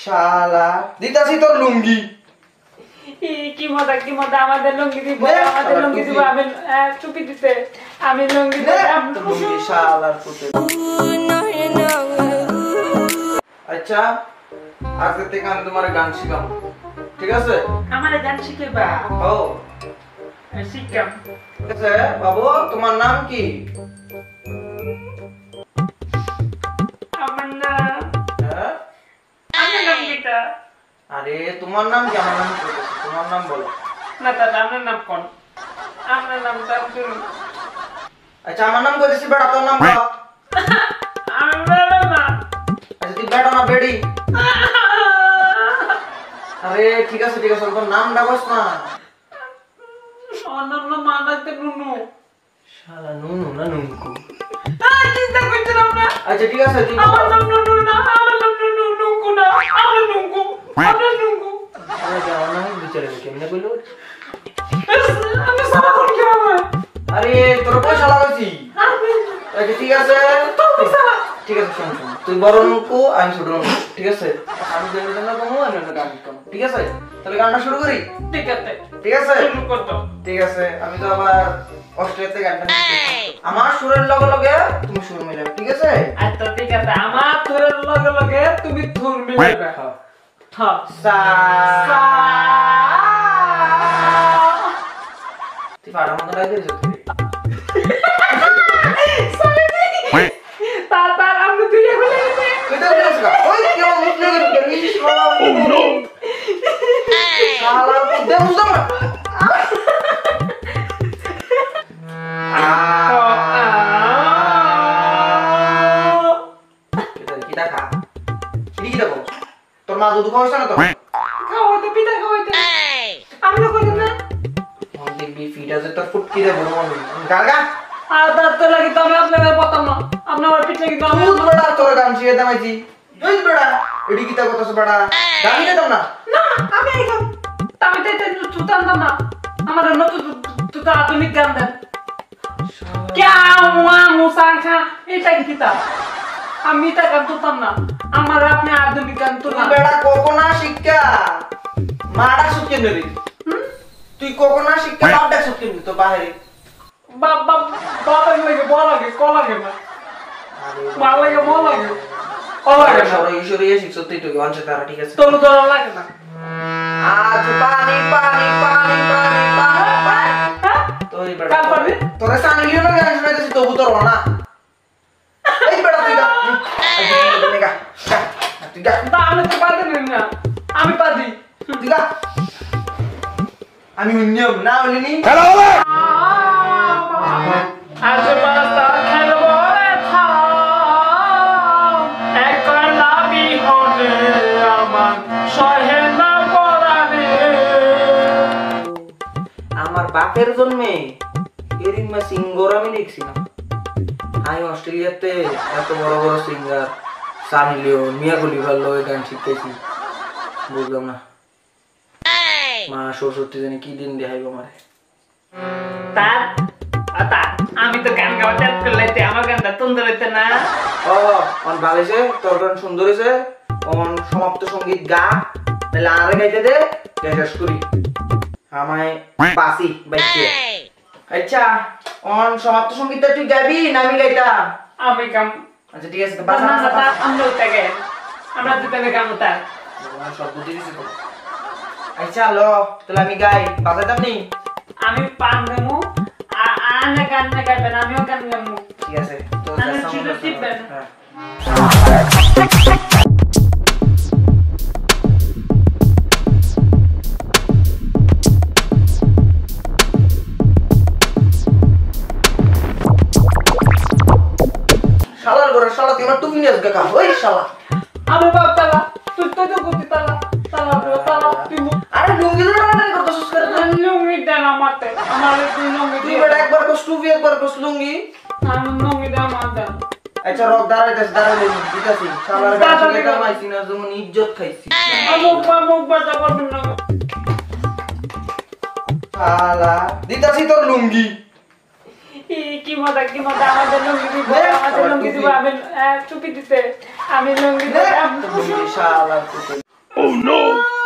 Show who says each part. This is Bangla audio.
Speaker 1: শালা দিতাছি তোর লুঙ্গি।
Speaker 2: কি মজা আমাদের লুঙ্গি দিব আমি চুপি দিতে আমি লুঙ্গি
Speaker 1: লুঙ্গি শালার পুতে। আচ্ছা আজকে থেকে আমি তোমার গান শিখাবো, ঠিক আছে?
Speaker 2: আমার গান শিখাবা?
Speaker 1: ও
Speaker 2: শিখাম।
Speaker 1: ঠিক আছে বাবু, তোমার নাম কি?
Speaker 2: আমার নাম গীতা।
Speaker 1: আরে তোমার নাম কি? আমার নাম কি? তোমার নাম বলো
Speaker 2: না দাদা, আপনার নাম কোন? আপনার নাম তারজুল।
Speaker 1: আচ্ছা আমার নাম কইতেছি বেটা, তোর নাম বল।
Speaker 2: আমি বলবো না।
Speaker 1: আচ্ছা তুই বেটা না বেডি? আরে ঠিক আছে তোর নামটা বস না।
Speaker 2: আমার নাম না মানাতে নুনু।
Speaker 1: শালা নুনু না নুনকু?
Speaker 2: চিন্তা করছিলাম না।
Speaker 1: আচ্ছা ঠিক আছে তুই
Speaker 2: আমার নাম নুনু না, আমার নাম নুনু, নুনকু না, আমার নুনকু, আমার নুনকু।
Speaker 1: আমার নাম বিচারে কেমনে কইলো?
Speaker 2: আমি সারা কোন কি হবে?
Speaker 1: আরে তোর পয়সা লাগাইছি। আচ্ছা ঠিক আছে শোন তুই বড় নুনকু, আমি ছোট নুনকু, ঠিক আছে? আমি যেমন কমু আমি গান কমু, ঠিক আছে? তাহলে গানটা শুরু করি।
Speaker 2: ঠিক আছে
Speaker 1: শুরু কর তো। ঠিক আছে আমি তো আবার অস্ট্রেলিয়াতে গানটা শিখছি। আমার সুরের লগে লগে তুমি সুর মিলাবে, ঠিক আছে?
Speaker 2: আচ্ছা ঠিক আছে, আমার সুরের লগে লগে তুমি সুর মিলাবে। হ্যাঁ সা
Speaker 1: তুই পাড়ার মতো লাগে দিছ তুই।
Speaker 2: তার আমি তুই বলে গেছে
Speaker 1: তুই তো বলিস না ওই কি মুসলে গেল এই শালা। ও নো শালা দে মুসা না। কিটা খা কিটা কর তোর মা দুধ খাওয়াছ না তো?
Speaker 2: খাওয়াইতে পিঠা খাওয়াইতে আমি তো কইতাম না।
Speaker 1: দেখবি ফিটা যে তোর ফুটকি দে বড় মানুষ গাগা।
Speaker 2: আর দাঁত তো লাগি তো আমি আপনাকে বলতাম না, আপনি আমার পিঠা কিন্তু আমি
Speaker 1: দুধ বড়া তোর গান শিখে দামাইছি। দুধ বড়া এডি কিটা কতছ বড়া গানি দে দাও না।
Speaker 2: না আমি একদম আমি তো এটা তুতাম না, আমার নতুন তুতা আধুনিক গান দেন। কেওয়া মুসাখা এটা কি কিতাব? আমি এটা গান তুতাম না, আমার আপনি আধুনিক গান তুলা।
Speaker 1: বেড়া কোকোনা শিক্ষা মারা সুকে নেবি তুই কোকোনা শিক্ষা বাপটা সুকে নিবি তো বাইরে
Speaker 2: বাবা লাগে বল লাগে কল লাগে না ভাল লাগে বল লাগে কল লাগে না।
Speaker 1: সরো ঈশ্বরিয়ে শিখছ তুই তো অঞ্চল তারা, ঠিক আছে?
Speaker 2: তোর তোর লাগে না।
Speaker 1: আজ পানি পানি পানি পানি পানি তুই বেড়া
Speaker 2: কাল পানি
Speaker 1: তোরে সানি লিও না গান শুনাইতেছি তবু তোর না। এই বেড়া তুই গা তুই গা তুই গা
Speaker 2: না আমি তো পারি না, আমি পারি।
Speaker 1: তুই গা আমি নিয়ম না বলিনি।
Speaker 3: হ্যালো
Speaker 2: আজ বাতা খেলবো রে থাম একলা বিহনে আমার সহে না পরানে।
Speaker 1: আমার বাপের জন্মে এরিমা সিঙ্গর আমি দেখছি না। আমি অস্ট্রেলিয়াতে এত বড় বড় সিঙ্গার সানি লিওন মিয়া খলিফার লগে গান শিখতেছি, বুঝলাম না মা সরস্বতী জানি কি দিন দেখাইব আমারে।
Speaker 2: তার আমি তো গান গাওয়া চাপ করলাইতে আমার গানটা সুন্দর হইতে না।
Speaker 1: ও অন ভালো হয়েছে, তোর গান সুন্দর হয়েছে। অন সমাপ্ত সঙ্গীত গা, তাহলে আরে গাইতে দে শেষ করি আমায় বাসি বাইতে। আচ্ছা অন সমাপ্ত সঙ্গীতটা তুই গাবি না আমি গাইতাম?
Speaker 2: আমি গাম।
Speaker 1: আচ্ছা ঠিক আছে
Speaker 2: বাসা না আমরা উঠে আমরা দুজনে গান উঠাই।
Speaker 1: সব বুঝে দিছি তো। আচ্ছা লো তাহলে আমি গাই, বাজাইতাম নি?
Speaker 2: আমি পান দেবো আনে গান না গাইবেন, আমিও গান গাবো।
Speaker 1: ঠিক আছে তো
Speaker 2: আমি শুধু টিপবেন।
Speaker 1: শালার ঘরে শালা তুই আমার টুপি নিয়ে আসবে কা ওই শালা।
Speaker 2: আমি বাপ তালা তুই তো করতে তালা তালা তালা তুই
Speaker 1: আরে লুঙ্গি ধরে রান্না করতেছিস করে
Speaker 2: লুঙ্গি দেন আমাতে আমার তুই লুঙ্গি
Speaker 1: তুই
Speaker 2: দিয়ে
Speaker 1: বেটা একবার কস টুপি একবার কস লুঙ্গি।
Speaker 2: আমি লুঙ্গি দেন আমার দেন।
Speaker 1: আচ্ছা রক দাঁড়াইতেছি দিতাছি শালার গাছে গেটা মাইছি না যেমন ইজ্জত খাইছি।
Speaker 2: মুখ বাজা করবেন না
Speaker 1: শালা দিতাছি তোর লুঙ্গি।
Speaker 2: কি মজা আমাদের লুঙ্গি দিব আমি চুপি দিতে আমি লুঙ্গি
Speaker 1: শালা
Speaker 3: Oh no!